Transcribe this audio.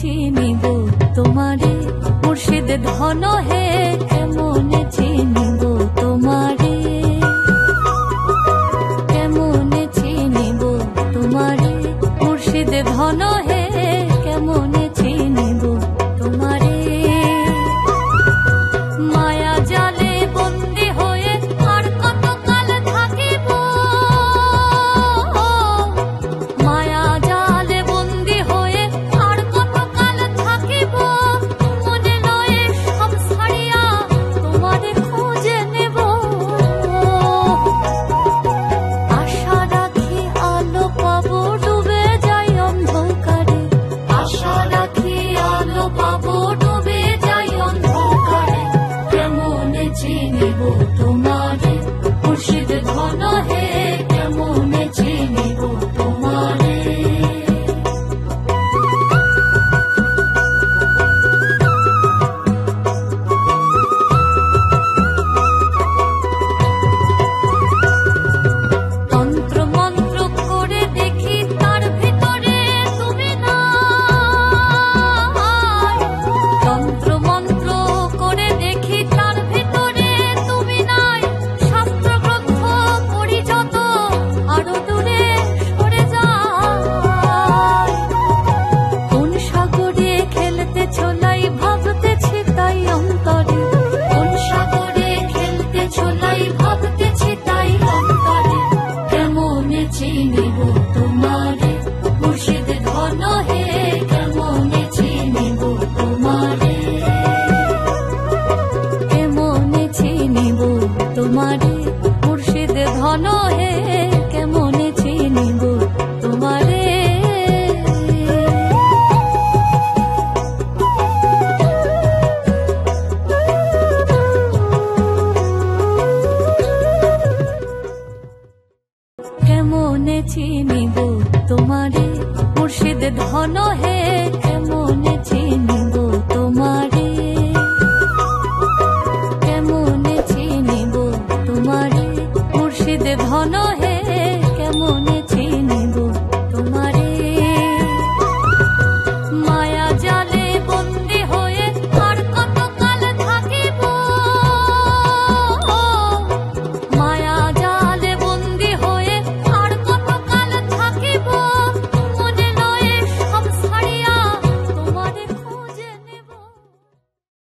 চিনিব তোমারে মুর্শিদ ধন হে, কেমনে চিনিব তোমারে, কেমনে চিনিব তোমারে মুর্শিদ ধন হে, কেমনে চিনিব তোমারে। মায়া জালে বন্দী হয়ে আর কতকাল থাকিব, মায়া জালে বন্দী হয়ে আর কতকাল থাকিব, মনে লয়ে সব ছাড়িয়া তোমারে খুঁজে নেব। আশা রাখি আলো পাবো ডুবে যাই অন্ধকারে, আশা রাখি আলো পাবো ডুবে যাই অন্ধকারে, কেমনে চিনিব তোমারে মুর্শিদ ধন হে, কেমনে চিনিব তোমারে। তন্ত্র মন্ত্র করে দেখি তার ভিতরে তুমি নাই, তন্ত্র মন্ত্র করে দেখি তার ভিতরে তুমি নাই, শাস্ত্র গ্রন্থ পড়ি যত আরো দূরে সরে যায়। কোন সাগরে খেলতেছ লাই ভাবতেছি তাই অন্তরে, কোন সাগরে খেলতেছ লাই ভাবতেছি তাই অন্তরে, কেমনে চিনিব তোমারে মুর্শিদ ধন হে, কেমনে চিনিব তোমারে, কেমনে চিনিব তোমারে মুর্শিদ ধন হে, কেমনে চিনিব তোমারে। কেমনে চিনিব তোমারে মুর্শিদ ধন হে, কেমনে চিনিব তোমারে, কেমনে চিনিব তোমারে মুর্শিদ ধন হে।